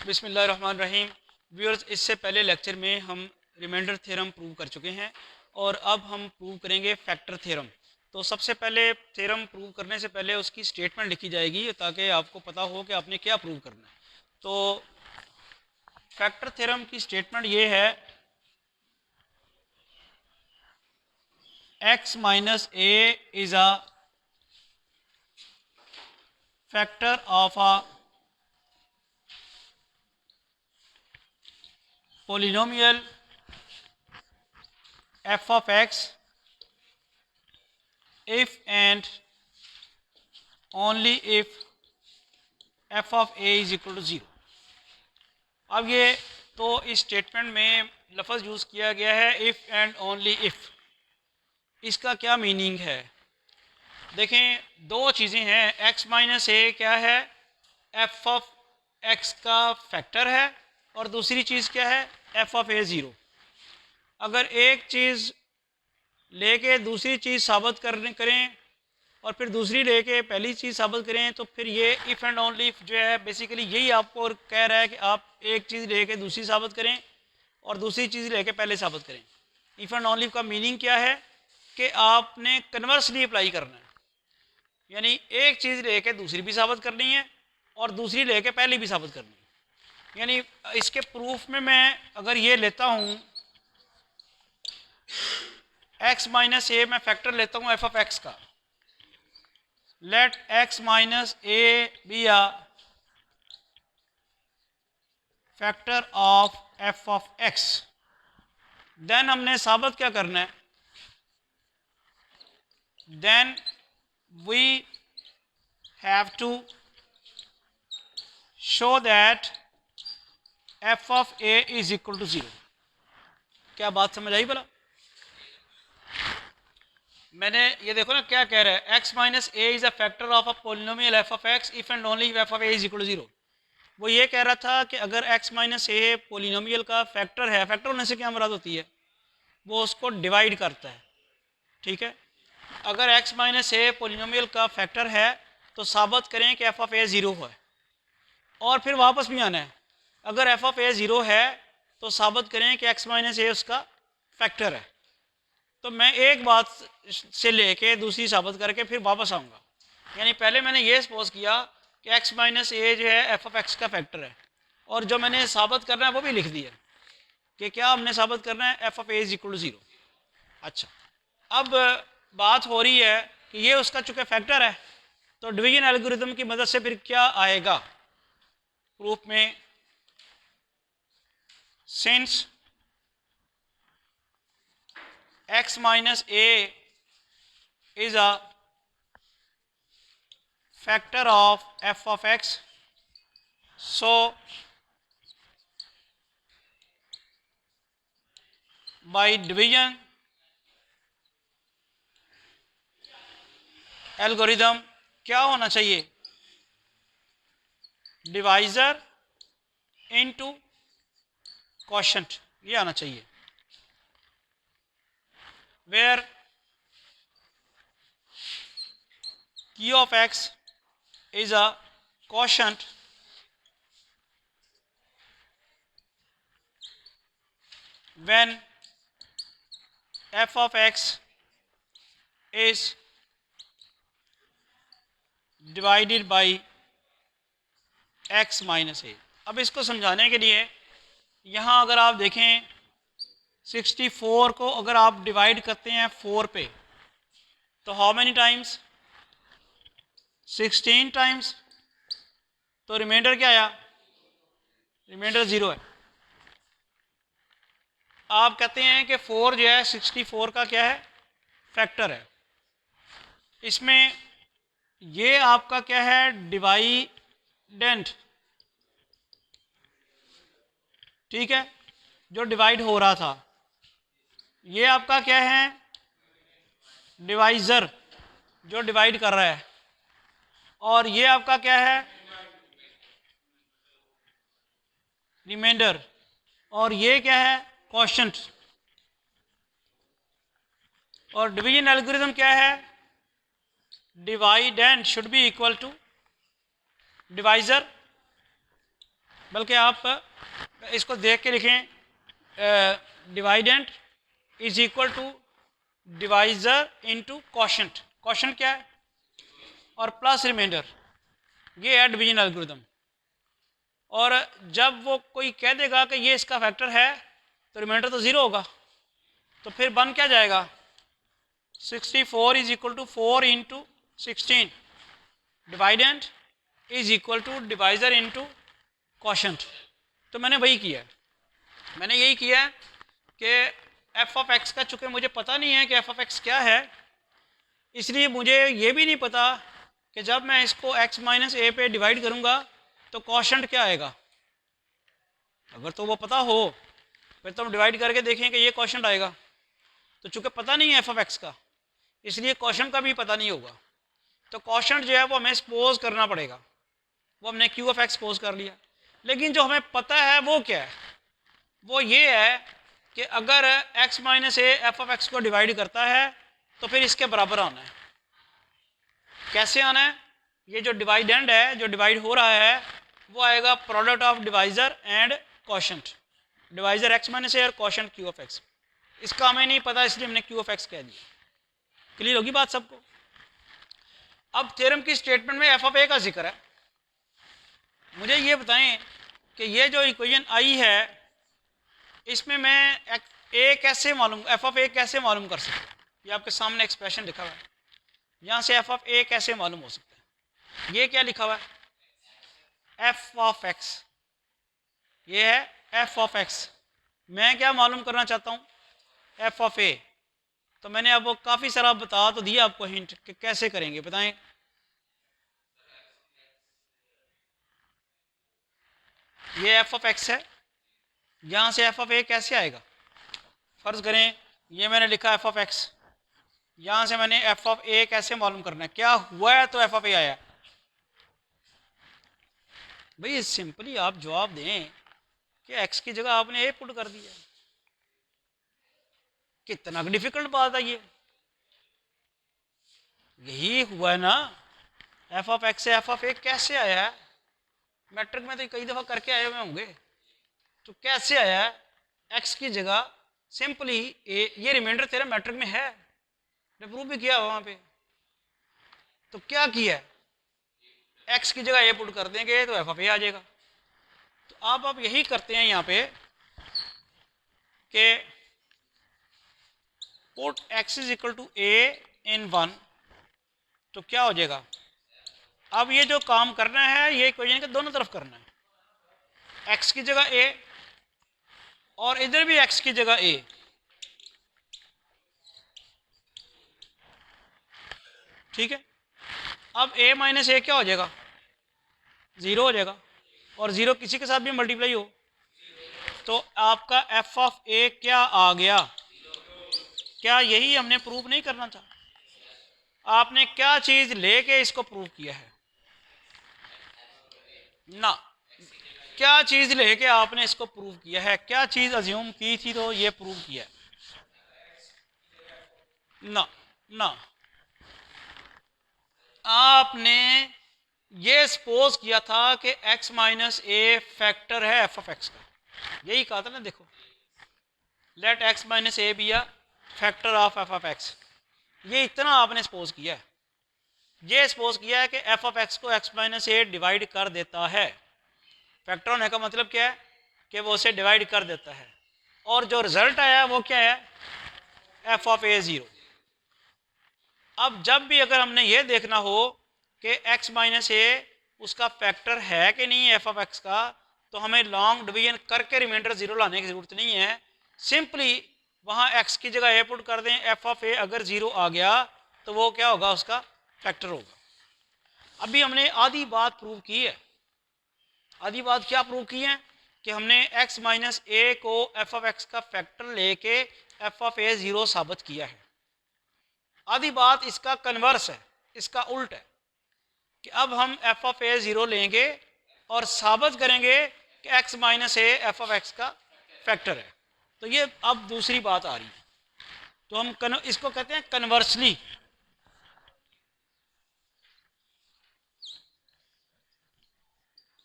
बिस्मिल्लाहिर्रहमानिर्रहीम। व्यूअर्स, इससे पहले लेक्चर में हम रिमाइंडर थ्योरम प्रूव कर चुके हैं और अब हम प्रूव करेंगे फैक्टर थ्योरम। तो सबसे पहले थ्योरम प्रूव करने से पहले उसकी स्टेटमेंट लिखी जाएगी ताकि आपको पता हो कि आपने क्या प्रूव करना है। तो फैक्टर थ्योरम की स्टेटमेंट ये है, x minus A is a factor of a polynomial f of x if and only if f of a is equal to 0। अब ये तो इस स्टेटमेंट में लफ्ज़ यूज़ किया गया है इफ़ एंड ओनली इफ़। इसका क्या मीनिंग है? देखें, दो चीज़ें हैं। x माइनस ए क्या है? f ऑफ x का फैक्टर है, और दूसरी चीज़ क्या है? f of a 0। अगर एक चीज़ लेके दूसरी चीज़ साबित करें और फिर दूसरी लेके पहली चीज़ साबित करें, तो फिर ये इफ़ एंड ओनली इफ़ जो है बेसिकली यही आपको कह रहा है कि आप एक चीज़ लेके दूसरी साबित करें और दूसरी चीज़ लेके पहले साबित करें। इफ़ एंड ओनली इफ़ का मीनिंग क्या है कि आपने कन्वर्सली अप्लाई करना है, यानी एक चीज़ लेके दूसरी भी साबित करनी है और दूसरी लेके पहली भी साबित करनी है। यानी इसके प्रूफ में मैं अगर ये लेता हूँ x माइनस ए, मैं फैक्टर लेता हूँ f ऑफ x का। Let x minus a be a factor of f of x। Then हमने साबित क्या करना है? Then we have to show that f of a is equal to 0। क्या बात समझ आई? बोला मैंने, ये देखो ना क्या कह रहा है, x minus a is a factor of a polynomial f of x if and only f of a is equal to 0। वो ये कह रहा था कि अगर x माइनस ए पोलिनोमियल का फैक्टर है, फैक्टर होने से क्या मुराद होती है? वो उसको डिवाइड करता है। ठीक है, अगर x माइनस ए पोलिनोमियल का फैक्टर है तो साबित करें कि f ऑफ a 0 है, और फिर वापस भी आना है। अगर f ऑफ a 0 है तो साबित करें कि x माइनस ए उसका फैक्टर है। तो मैं एक बात से लेके दूसरी साबित करके फिर वापस आऊँगा। यानी पहले मैंने ये सपोज किया कि x माइनस ए जो है f ऑफ x का फैक्टर है, और जो मैंने साबित करना है वो भी लिख दिया कि क्या हमने साबित करना है, f of a is equal to 0। अच्छा, अब बात हो रही है कि ये उसका चूँकि फैक्टर है, तो डिवीजन एल्गोरिथम की मदद से फिर क्या आएगा प्रूफ में? Since x minus a is a factor of f of x, so by division algorithm क्या होना चाहिए? डिवाइजर इनटू क्वोशंट, ये आना चाहिए। Where q of x is a quotient when f of x is divided by x minus a. अब इसको समझाने के लिए यहाँ अगर आप देखें 64 को अगर आप डिवाइड करते हैं 4 पे, तो हाउ मैनी टाइम्स? 16 टाइम्स। तो रिमाइंडर क्या आया? रिमाइंडर 0 है। आप कहते हैं कि 4 जो है 64 का क्या है? फैक्टर है। इसमें ये आपका क्या है? डिवाइडेंट। ठीक है, जो डिवाइड हो रहा था। ये आपका क्या है? डिवाइजर, जो डिवाइड कर रहा है। और ये आपका क्या है? रिमाइंडर। और ये क्या है? क्वोशंट। और डिवीजन एल्गोरिथम क्या है? Dividend should be equal to divisor बल्कि आप इसको देख के लिखें, dividend is equal to divisor into quotient. Quotient क्या है? और प्लस रिमाइंडर, ये है डिवीजन एल्गोरिथम। और जब वो कोई कह देगा कि ये इसका फैक्टर है तो रिमाइंडर तो ज़ीरो होगा, तो फिर बन क्या जाएगा? 64 is equal to 4 into 16, dividend is equal to divisor into quotient. तो मैंने वही किया है, मैंने यही किया है कि एफ ऑफ एक्स का चूँकि मुझे पता नहीं है कि एफ ऑफ एक्स क्या है, इसलिए मुझे ये भी नहीं पता कि जब मैं इसको x माइनस ए पे डिवाइड करूँगा तो क्वोशंट क्या आएगा। अगर तो वो पता हो फिर तो हम डिवाइड करके देखें कि ये क्वोशंट आएगा, तो चूँकि पता नहीं है एफ ऑफ एक्स का, इसलिए क्वोशंट का भी पता नहीं होगा। तो क्वोशंट जो है वो हमें सपोज करना पड़ेगा, वो हमने क्यू ऑफ एक्स सपोज कर लिया। लेकिन जो हमें पता है वो क्या है? वो ये है कि अगर x minus A F of x को डिवाइड करता है तो फिर इसके बराबर आना है। कैसे आना है? ये जो डिवाइडेंड है, जो डिवाइड हो रहा है, वो आएगा product of divisor and quotient. Divisor x minus a और क्वोशंट क्यू ऑफ एक्स। इसका हमें नहीं पता, इसलिए हमने क्यू ऑफ एक्स कह दिया। क्लियर होगी बात सबको? अब थ्योरम की स्टेटमेंट में एफ ऑफ ए का जिक्र है। मुझे ये बताएं कि ये जो इक्वेशन आई है, इसमें मैं ए कैसे मालूम, एफ ऑफ ए कैसे मालूम कर सकता हूँ? ये आपके सामने एक्सप्रेशन लिखा हुआ है, यहाँ से एफ ऑफ ए कैसे मालूम हो सकता है? ये क्या लिखा हुआ है? F of x. ये है एफ ऑफ एक्स। मैं क्या मालूम करना चाहता हूँ? एफ ऑफ ए। तो मैंने अब वो काफ़ी सारा बता तो दिया आपको हिंट कि कैसे करेंगे, बताएं। ये एफ ऑफ एक्स है, यहाँ से एफ ऑफ ए कैसे आएगा? फ़र्ज़ करें ये मैंने लिखा एफ ऑफ एक्स, यहाँ से मैंने एफ ऑफ ए कैसे मालूम करना है? क्या हुआ है तो एफ ऑफ ए आया। भाई सिंपली आप जवाब दें कि एक्स की जगह आपने ए पुट कर दिया। कितना डिफिकल्ट बात है ये? यही हुआ है ना, एफ ऑफ एक्स से एफ ऑफ ए कैसे आया है? मैट्रिक में तो कई दफ़ा करके आए हुए होंगे, तो कैसे आया है? एक्स की जगह सिंपली ए, ये रिमाइंडर तेरा मैट्रिक में है, प्रूव भी किया वहां पे। तो क्या किया है? एक्स की जगह ए पुट कर देंगे तो एफ ऑफ ए आ जाएगा। तो आप यही करते हैं यहाँ पे कि put x is equal to a in 1, तो क्या हो जाएगा? अब ये जो काम करना है ये इक्वेशन के दोनों तरफ करना है, एक्स की जगह ए और इधर भी एक्स की जगह ए। ठीक है, अब ए माइनस ए क्या हो जाएगा? ज़ीरो हो जाएगा, और ज़ीरो किसी के साथ भी मल्टीप्लाई हो तो आपका एफ ऑफ ए क्या आ गया? क्या यही हमने प्रूव नहीं करना था? आपने क्या चीज़ लेके इसको प्रूव किया है ना? क्या चीज़ लेके आपने इसको प्रूव किया है? क्या चीज़ अज्यूम की थी तो ये प्रूव किया है ना? ना, आपने ये सपोज किया था कि x माइनस ए फैक्टर है एफ ऑफ एक्स का, यही कहा था ना। देखो, let x minus a be a factor of f of x, ये इतना आपने सपोज किया है। ये सपोज किया है कि एफ ऑफ एक्स को x माइनस ए डिवाइड कर देता है। फैक्टर होने का मतलब क्या है? कि वो उसे डिवाइड कर देता है, और जो रिजल्ट आया वो क्या है? F of A zero. अब जब भी अगर हमने ये देखना हो कि x माइनस ए उसका फैक्टर है कि नहीं एफ ऑफ एक्स का, तो हमें लॉन्ग डिवीजन करके रिमाइंडर ज़ीरो लाने की ज़रूरत नहीं है। सिंपली वहाँ x की जगह ए पुट कर दें, एफ ऑफ ए अगर ज़ीरो आ गया तो वो क्या होगा? उसका फैक्टर होगा। अभी हमने आधी बात प्रूव की है। आधी बात क्या प्रूव की है? कि हमने x माइनस ए को एफ ऑफ एक्स का फैक्टर लेके एफ ऑफ ए ज़ीरो साबित किया है। आधी बात इसका कन्वर्स है, इसका उल्ट है कि अब हम एफ ऑफ ए ज़ीरो लेंगे और साबित करेंगे कि x minus A F of x का फैक्टर है। तो ये अब दूसरी बात आ रही है। तो हम इसको कहते हैं conversely.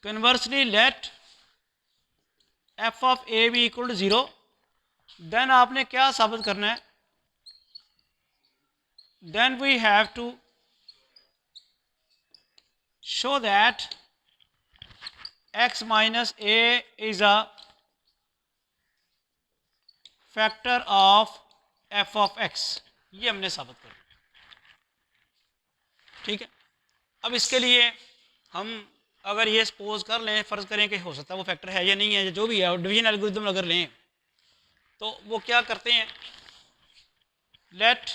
Conversely let f of a be equal to 0, then आपने क्या साबित करना है, then we have to show that x minus a is a factor of f of x, ये हमने साबित करना। ठीक है, अब इसके लिए हम अगर ये सपोज कर लें, फ़र्ज़ करें कि हो सकता है वो फैक्टर है या नहीं है, जो भी है, डिवीजन एल्गोरिथम अगर लें तो वो क्या करते हैं, let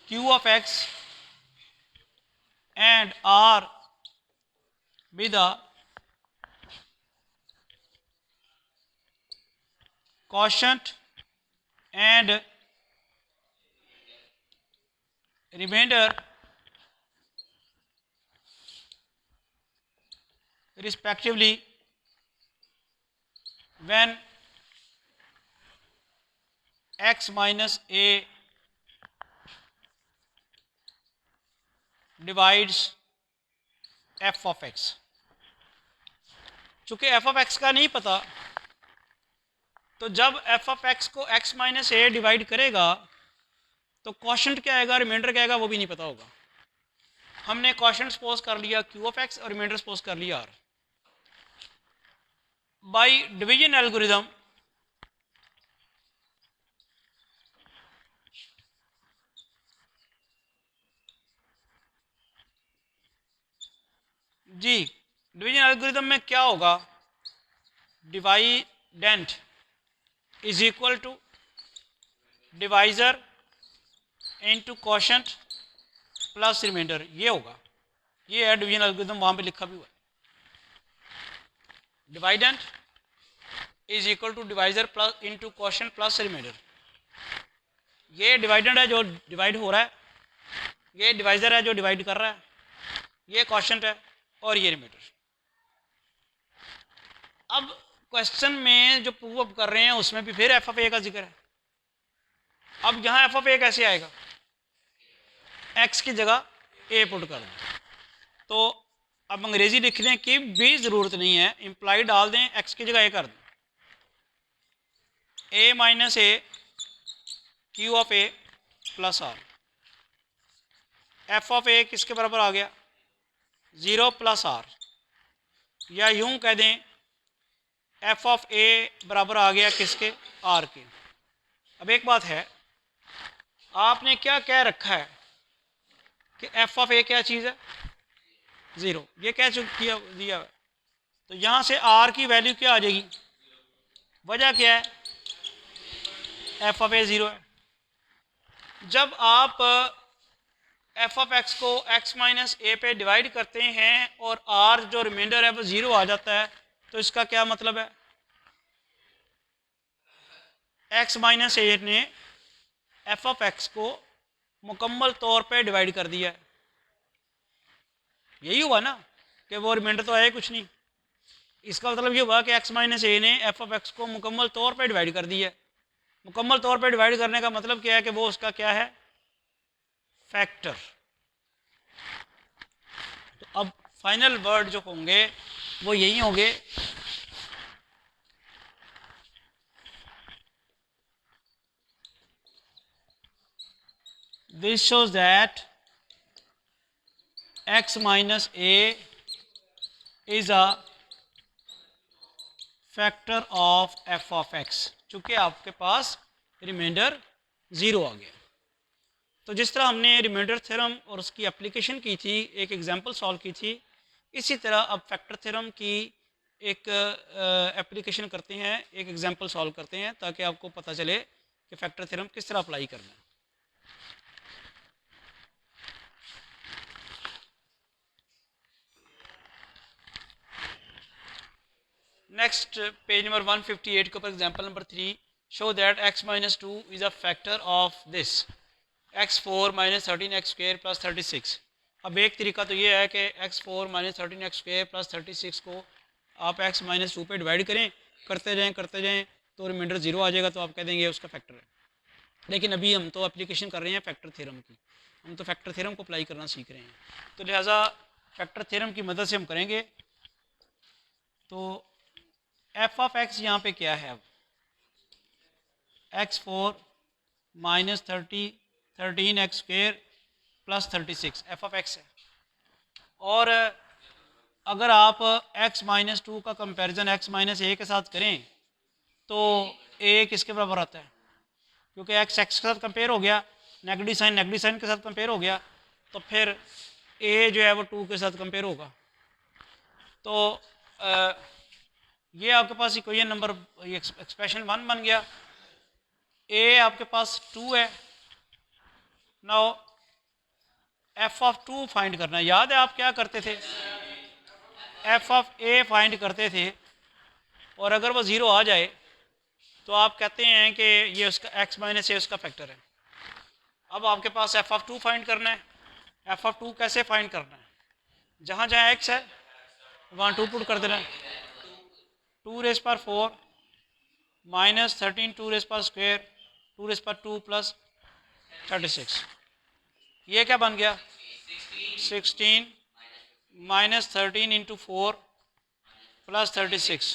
q of x and r be the quotient and remainder respectively when x minus a divides f of x। चूंकि f of x का नहीं पता, तो जब f of x को x माइनस ए डिवाइड करेगा तो क्वोशंट क्या आएगा, रिमाइंडर क्या आएगा, वो भी नहीं पता होगा। हमने क्वोशंट सपोज कर लिया q ऑफ x और रिमाइंडर सपोज कर लिया r। बाय डिवीजन एल्गोरिथम जी, डिवीजन एल्गोरिथम में क्या होगा, dividend is equal to divisor into quotient plus remainder, ये होगा। ये है डिवीजन एल्गोरिथम, वहां पे लिखा भी हुआ है, dividend is equal to divisor plus into quotient plus remainder. ये डिवाइडेंट है जो डिवाइड हो रहा है, ये डिवाइजर है जो डिवाइड कर रहा है, ये क्वोशंट है और ये रिमाइंडर। अब क्वेश्चन में जो प्रूव अप कर रहे हैं उसमें भी फिर एफ ऑफ ए का जिक्र है। अब यहाँ एफ ऑफ ए कैसे आएगा, एक्स की जगह ए पुट कर दें, तो अब अंग्रेजी लिखने की भी ज़रूरत नहीं है, इम्प्लाई डाल दें, एक्स की जगह ए कर दें, a minus a q of a plus r. F of a किसके बराबर आ गया, 0 प्लस आर, या यूं कह दें एफ ऑफ ए बराबर आ गया किसके, आर के। अब एक बात है, आपने क्या कह रखा है कि एफ ऑफ ए क्या चीज़ है, 0, ये कह किया दिया है, तो यहाँ से आर की वैल्यू क्या आ जाएगी, वजह क्या है, एफ ऑफ ए 0 है। जब आप एफ ऑफ एक्स को एक्स माइनस ए पे डिवाइड करते हैं और आर जो रिमाइंडर है वो 0 आ जाता है, तो इसका क्या मतलब है, एक्स माइनस ए ने एफ ऑफ एक्स को मुकम्मल तौर पे डिवाइड कर दिया है। यही हुआ ना कि वो रिमाइंडर तो है कुछ नहीं, इसका मतलब ये हुआ कि एक्स माइनस ए ने एफ ऑफ एक्स को मुकम्मल तौर पे डिवाइड कर दिया है। मुकम्मल तौर पे डिवाइड करने का मतलब क्या है कि वो उसका क्या है, फैक्टर। तो अब फाइनल वर्ड जो होंगे वो यही होंगे, this shows that x minus a is a factor of f of x, चूंकि आपके पास रिमाइंडर 0 आ गया। तो जिस तरह हमने रिमाइंडर थ्योरम और उसकी एप्लीकेशन की थी, एक एग्जांपल सॉल्व की थी, इसी तरह अब फैक्टर थ्योरम की एक एप्लीकेशन करते हैं, एक एग्जांपल सॉल्व करते हैं, ताकि आपको पता चले कि फैक्टर थ्योरम किस तरह अप्लाई करना है। नेक्स्ट पेज नंबर 158 के ऊपर example number 3, show that x minus 2 is a factor of this x4 minus 13x square plus 36। अब एक तरीका तो ये है कि x4 minus 13x square plus 36 को आप x माइनस 2 पे डिवाइड करें, करते जाएं तो रिमाइंडर 0 आ जाएगा, तो आप कह देंगे उसका फैक्टर है। लेकिन अभी हम तो एप्लीकेशन कर रहे हैं फैक्टर थ्योरम की, हम तो फैक्टर थ्योरम को अप्लाई करना सीख रहे हैं, तो लिहाजा फैक्टर थ्योरम की मदद से हम करेंगे। तो एफ ऑफ एक्स यहाँ पे क्या है? अब x4 minus 13x² plus 36 F of x है। और अगर आप x माइनस 2 का कंपैरिजन x माइनस ए के साथ करें तो a किसके बराबर आता है? क्योंकि x के साथ कंपेयर हो गया, नेगेटिव साइन के साथ कंपेयर हो गया, तो फिर a जो है वो 2 के साथ कंपेयर होगा। तो ये आपके पास इक्वेशन नंबर एक्सप्रेशन 1 बन गया। a आपके पास 2 है। नाउ एफ ऑफ 2 फाइंड करना है। याद है आप क्या करते थे? एफ ऑफ a फाइंड करते थे और अगर वो 0 आ जाए तो आप कहते हैं कि ये उसका x माइनस ए उसका फैक्टर है। अब आपके पास एफ ऑफ 2 फाइंड करना है। एफ ऑफ 2 कैसे फाइंड करना है? जहाँ जहाँ x है वहाँ 2 पुट कर देना है। 2⁴ माइनस 13 2⁻² 2⁻² प्लस 36, ये क्या बन गया? 16 minus 13 into 4 plus 36,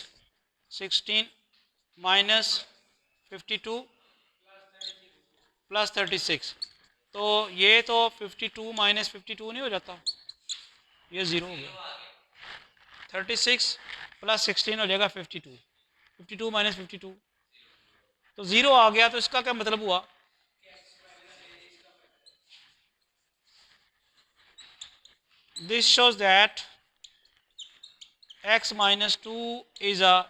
16 minus 52 plus 36। तो ये तो 52 माइनस 52 नहीं हो जाता, ये 0 हो गया। 36 प्लस 16 हो जाएगा 52, 52 माइनस 52 तो 0 आ गया। तो इसका क्या मतलब हुआ? This shows that x minus 2 is a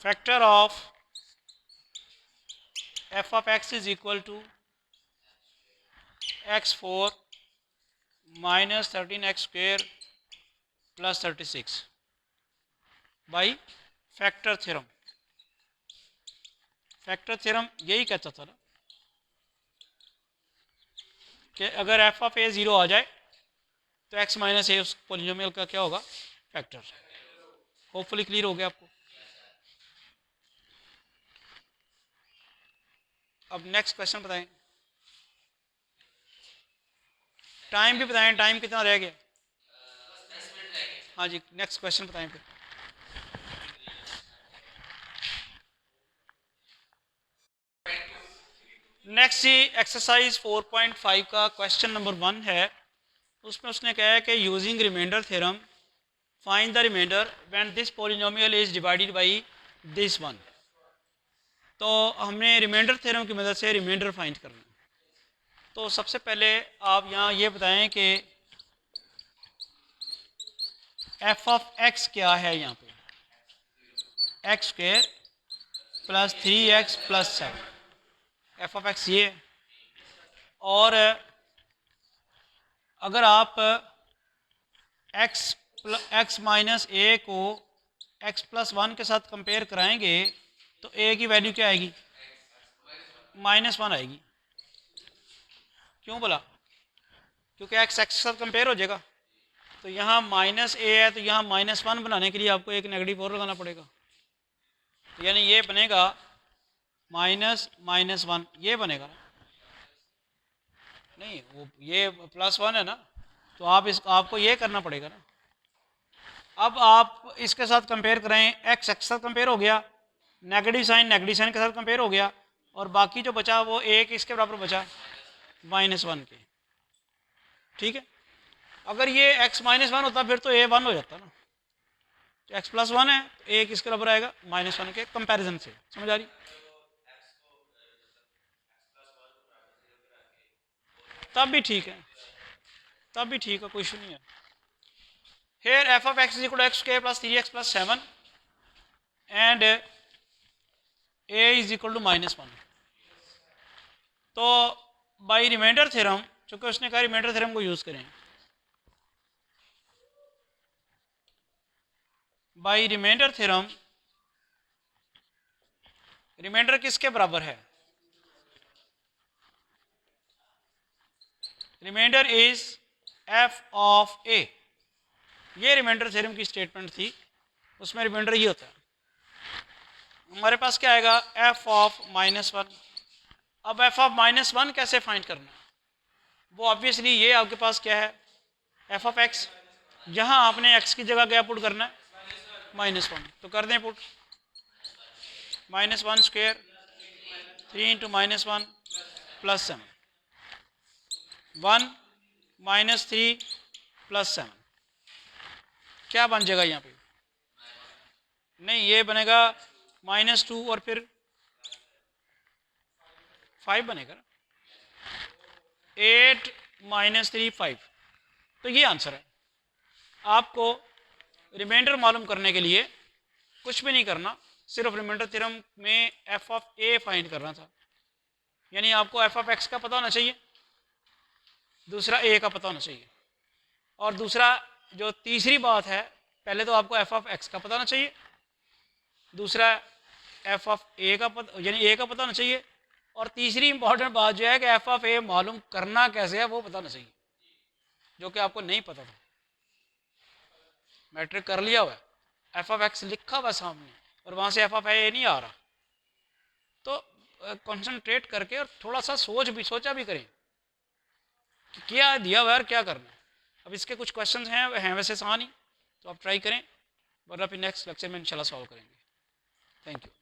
factor of f of x is equal to x4 minus 13x² plus 36 by factor theorem. Factor theorem यही कहता था ना कि अगर एफ ऑफ ए 0 आ जाए तो x माइनस ए उस पॉलिनोमियल का क्या होगा? फैक्टर। होपफुली क्लियर हो गया आपको। अब नेक्स्ट क्वेश्चन बताएं। टाइम भी बताएं, टाइम कितना रह गया? हाँ जी, नेक्स्ट क्वेश्चन बताएं फिर। नेक्स्ट जी एक्सरसाइज 4.5 का क्वेश्चन नंबर 1 है। उसमें उसने कहा है कि using remainder theorem find the remainder when this polynomial is divided by this one. तो हमने रिमाइंडर थ्योरम की मदद से रिमाइंडर फाइंड करना है। तो सबसे पहले आप यहाँ ये बताएं कि एफ ऑफ एक्स क्या है? यहाँ पे x² plus 3x plus 7, F of x ये। और अगर आप x माइनस ए को x प्लस 1 के साथ कंपेयर कराएंगे तो a की वैल्यू क्या आएगी? -1 आएगी। क्यों बोला? क्योंकि x के साथ कंपेयर हो जाएगा। तो यहाँ माइनस ए है तो यहाँ -1 बनाने के लिए आपको एक नेगेटिव और लगाना पड़ेगा। तो यानी ये बनेगा -1 ये बनेगा नहीं, वो ये +1 है ना, तो आप आपको ये करना पड़ेगा ना। अब आप इसके साथ कंपेयर करें, x के साथ कंपेयर हो गया, नेगेटिव साइन के साथ कंपेयर हो गया, और बाकी जो बचा वो एक इसके बराबर बचा -1 के। ठीक है, अगर ये x -1 होता फिर तो a 1 हो जाता ना। तो x + 1 है तो a किसके बराबर आएगा? -1 के कंपैरिजन से। समझ आ रही? तब भी ठीक है, तब भी ठीक है, कोई इशू नहीं है। Here f of x is equal to x² plus 3x plus 7 and a is equal to -1। तो बाई रिमाइंडर थ्योरम, चूंकि उसने कहा रिमाइंडर थ्योरम को यूज करें, बाई रिमाइंडर थ्योरम रिमाइंडर किसके बराबर है? Remainder is f of a। ये रिमाइंडर थ्योरम की स्टेटमेंट थी, उसमें रिमाइंडर ये होता है। हमारे पास क्या आएगा? f of -1। अब f ऑफ -1 कैसे फाइंड करना? वो ऑब्वियसली ये आपके पास क्या है? f of x। यहाँ आपने x की जगह क्या पुट करना है, -1, तो कर दें पुट, -1 स्क्वायर 3 इंटू -1 +7, 1 -3 +7, क्या बन जाएगा यहाँ पे, नहीं ये बनेगा -2 और फिर 5 बनेगा, 8 -3 5, तो ये आंसर है। आपको रिमाइंडर मालूम करने के लिए कुछ भी नहीं करना, सिर्फ रिमाइंडर थ्योरम में एफ ऑफ ए फाइंड करना था, यानी आपको एफ ऑफ एक्स का पता होना चाहिए, दूसरा ए का पता होना चाहिए, और दूसरा जो तीसरी बात है, पहले तो आपको एफ ऑफ एक्स का पता होना चाहिए, दूसरा एफ ऑफ ए का पता यानी ए का पता होना चाहिए, और तीसरी इंपॉर्टेंट बात जो है कि एफ ऑफ ए मालूम करना कैसे है वो पता होना चाहिए, जो कि आपको नहीं पता था। मैट्रिक कर लिया हुआ है, एफ ऑफ एक्स लिखा हुआ सामने और वहाँ से एफ ऑफ ए नहीं आ रहा, तो कंसंट्रेट करके और थोड़ा सा सोचा भी करें कि क्या दिया हुआ है और क्या करना है। अब इसके कुछ क्वेश्चंस हैं वैसे आसान ही, तो आप ट्राई करें, वरना फिर नेक्स्ट लेक्चर में इंशाल्लाह सॉल्व करेंगे। Thank you.